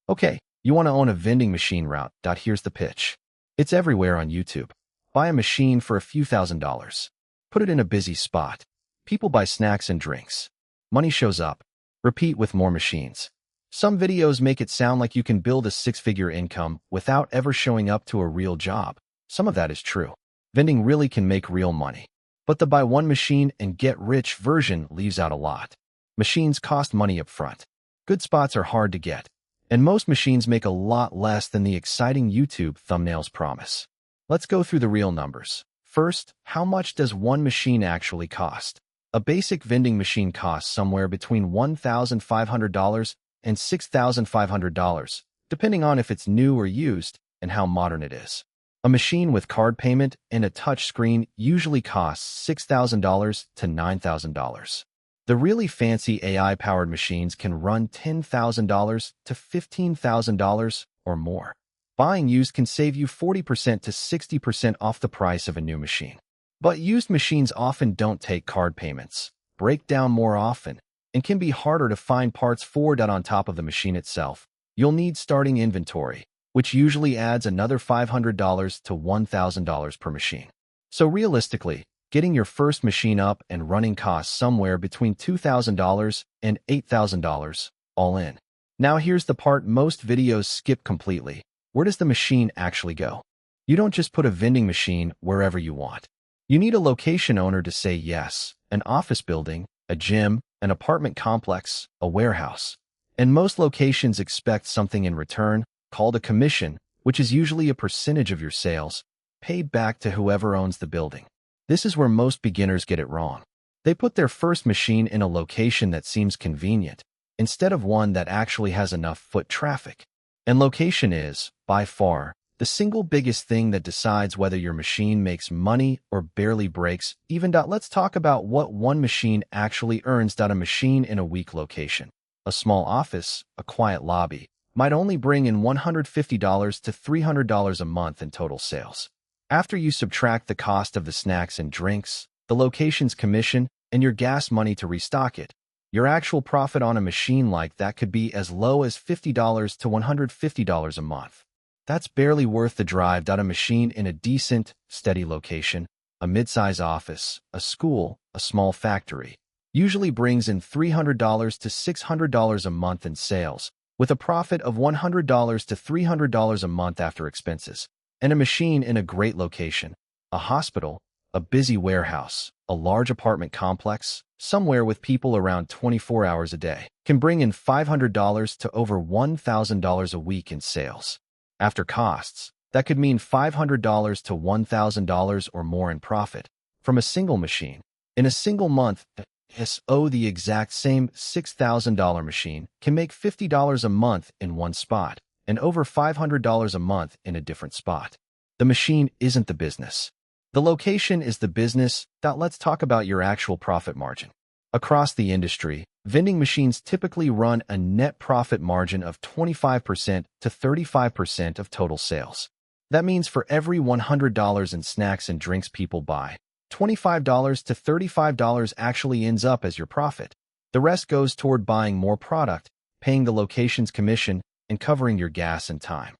Okay, you want to own a vending machine route. Here's the pitch. It's everywhere on YouTube. Buy a machine for a few $1,000s. Put it in a busy spot. People buy snacks and drinks. Money shows up. Repeat with more machines. Some videos make it sound like you can build a six-figure income without ever showing up to a real job. Some of that is true. Vending really can make real money. But the buy one machine and get rich version leaves out a lot. Machines cost money up front. Good spots are hard to get. And most machines make a lot less than the exciting YouTube thumbnails promise. Let's go through the real numbers. First, how much does one machine actually cost? A basic vending machine costs somewhere between $1,500 and $6,500, depending on if it's new or used and how modern it is. A machine with card payment and a touch screen usually costs $6,000 to $9,000. The really fancy AI-powered machines can run $10,000 to $15,000 or more. Buying used can save you 40% to 60% off the price of a new machine. But used machines often don't take card payments, break down more often, and can be harder to find parts for. On top of the machine itself, you'll need starting inventory, which usually adds another $500 to $1,000 per machine. So realistically, getting your first machine up and running costs somewhere between $2,000 and $8,000, all in. Now here's the part most videos skip completely. Where does the machine actually go? You don't just put a vending machine wherever you want. You need a location owner to say yes, an office building, a gym, an apartment complex, a warehouse. And most locations expect something in return, called a commission, which is usually a percentage of your sales, paid back to whoever owns the building. This is where most beginners get it wrong. They put their first machine in a location that seems convenient, instead of one that actually has enough foot traffic. And location is, by far, the single biggest thing that decides whether your machine makes money or barely breaks even. Let's talk about what one machine actually earns. A machine in a weak location, a small office, a quiet lobby, might only bring in $150 to $300 a month in total sales. After you subtract the cost of the snacks and drinks, the location's commission, and your gas money to restock it, your actual profit on a machine like that could be as low as $50 to $150 a month. That's barely worth the drive. A machine in a decent, steady location, a mid-size office, a school, a small factory, usually brings in $300 to $600 a month in sales, with a profit of $100 to $300 a month after expenses. And a machine in a great location, a hospital, a busy warehouse, a large apartment complex, somewhere with people around 24 hours a day, can bring in $500 to over $1,000 a week in sales. After costs, that could mean $500 to $1,000 or more in profit from a single machine. In a single month, the exact same $6,000 machine can make $50 a month in one spot and over $500 a month in a different spot. The machine isn't the business. The location is the business. Let's talk about your actual profit margin. Across the industry, vending machines typically run a net profit margin of 25% to 35% of total sales. That means for every $100 in snacks and drinks people buy, $25 to $35 actually ends up as your profit. The rest goes toward buying more product, paying the location's commission, and covering your gas and time.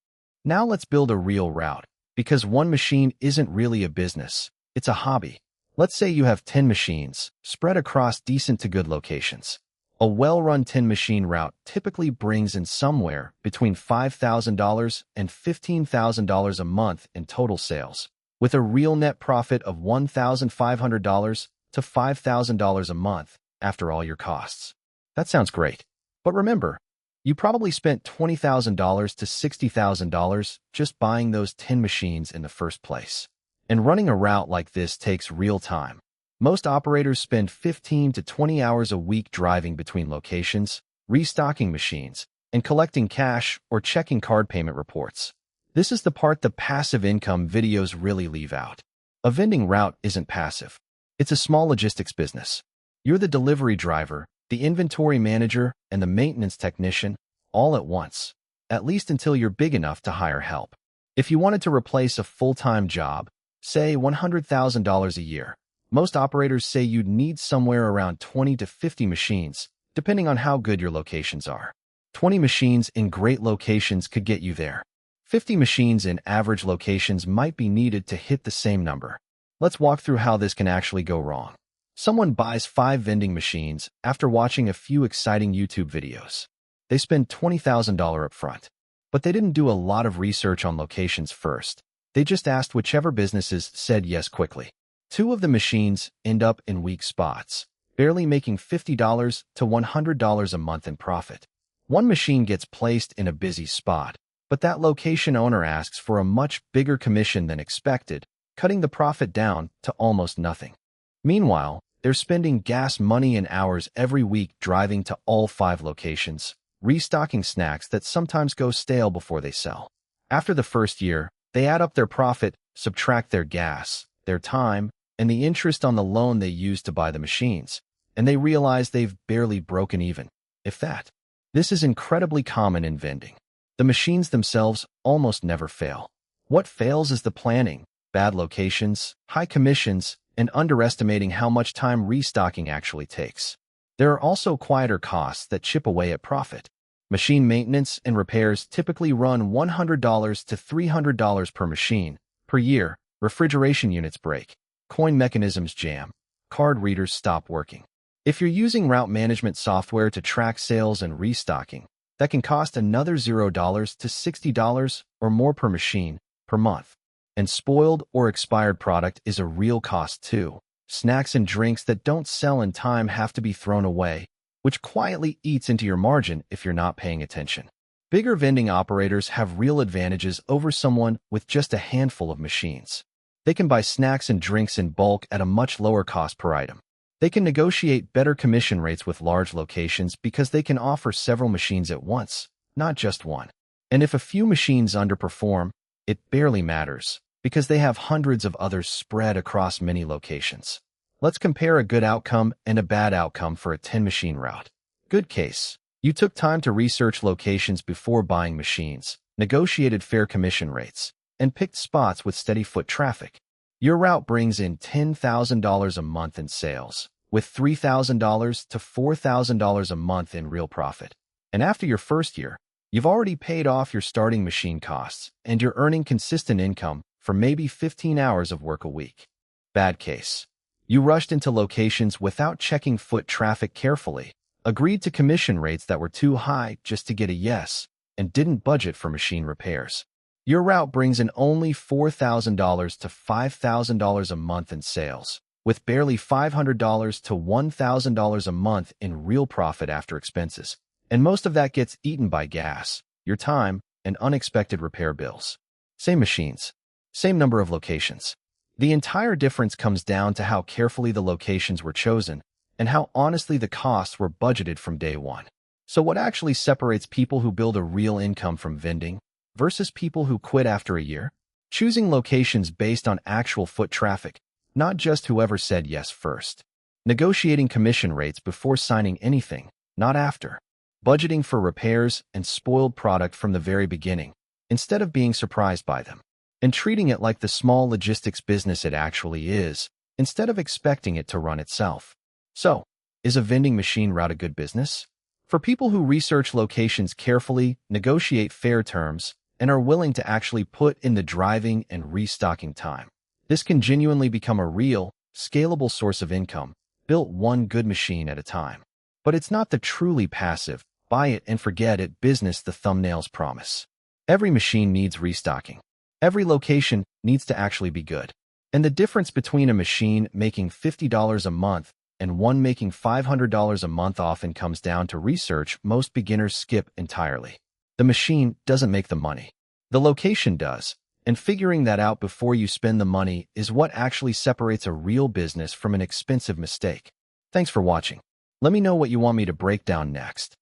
Now let's build a real route, because one machine isn't really a business, it's a hobby. Let's say you have 10 machines, spread across decent to good locations. A well-run 10-machine route typically brings in somewhere between $5,000 and $15,000 a month in total sales, with a real net profit of $1,500 to $5,000 a month after all your costs. That sounds great. But remember, you probably spent $20,000 to $60,000 just buying those 10 machines in the first place. And running a route like this takes real time. Most operators spend 15 to 20 hours a week driving between locations, restocking machines, and collecting cash or checking card payment reports. This is the part the passive income videos really leave out. A vending route isn't passive. It's a small logistics business. You're the delivery driver, the inventory manager, and the maintenance technician, all at once, at least until you're big enough to hire help. If you wanted to replace a full-time job, say $100,000 a year, most operators say you'd need somewhere around 20 to 50 machines, depending on how good your locations are. 20 machines in great locations could get you there. 50 machines in average locations might be needed to hit the same number. Let's walk through how this can actually go wrong. Someone buys 5 vending machines after watching a few exciting YouTube videos. They spend $20,000 up front. But they didn't do a lot of research on locations first. They just asked whichever businesses said yes quickly. 2 of the machines end up in weak spots, barely making $50 to $100 a month in profit. 1 machine gets placed in a busy spot, but that location owner asks for a much bigger commission than expected, cutting the profit down to almost nothing. Meanwhile, they're spending gas money and hours every week driving to all 5 locations, restocking snacks that sometimes go stale before they sell. After the first year, they add up their profit, subtract their gas, their time, and the interest on the loan they used to buy the machines, and they realize they've barely broken even, if that. This is incredibly common in vending. The machines themselves almost never fail. What fails is the planning, bad locations, high commissions, and underestimating how much time restocking actually takes. There are also quieter costs that chip away at profit. Machine maintenance and repairs typically run $100 to $300 per machine per year. Refrigeration units break, coin mechanisms jam, card readers stop working. If you're using route management software to track sales and restocking, that can cost another $0 to $60 or more per machine per month. And spoiled or expired product is a real cost too. Snacks and drinks that don't sell in time have to be thrown away, which quietly eats into your margin if you're not paying attention. Bigger vending operators have real advantages over someone with just a handful of machines. They can buy snacks and drinks in bulk at a much lower cost per item. They can negotiate better commission rates with large locations because they can offer several machines at once, not just one. And if a few machines underperform, it barely matters because they have hundreds of others spread across many locations. Let's compare a good outcome and a bad outcome for a 10-machine route. Good case. You took time to research locations before buying machines, negotiated fair commission rates, and picked spots with steady foot traffic. Your route brings in $10,000 a month in sales, with $3,000 to $4,000 a month in real profit. And after your first year, you've already paid off your starting machine costs, and you're earning consistent income for maybe 15 hours of work a week. Bad case. You rushed into locations without checking foot traffic carefully, agreed to commission rates that were too high just to get a yes, and didn't budget for machine repairs. Your route brings in only $4,000 to $5,000 a month in sales, with barely $500 to $1,000 a month in real profit after expenses. And most of that gets eaten by gas, your time, and unexpected repair bills. Same machines, same number of locations. The entire difference comes down to how carefully the locations were chosen and how honestly the costs were budgeted from day one. So what actually separates people who build a real income from vending versus people who quit after a year? Choosing locations based on actual foot traffic, not just whoever said yes first. Negotiating commission rates before signing anything, not after. Budgeting for repairs and spoiled product from the very beginning, instead of being surprised by them. And treating it like the small logistics business it actually is, instead of expecting it to run itself. So, is a vending machine route a good business? For people who research locations carefully, negotiate fair terms, and are willing to actually put in the driving and restocking time, this can genuinely become a real, scalable source of income, built one good machine at a time. But it's not the truly passive, buy it and forget it business the thumbnails promise. Every machine needs restocking. Every location needs to actually be good. And the difference between a machine making $50 a month and one making $500 a month often comes down to research most beginners skip entirely. The machine doesn't make the money. The location does. And figuring that out before you spend the money is what actually separates a real business from an expensive mistake. Thanks for watching. Let me know what you want me to break down next.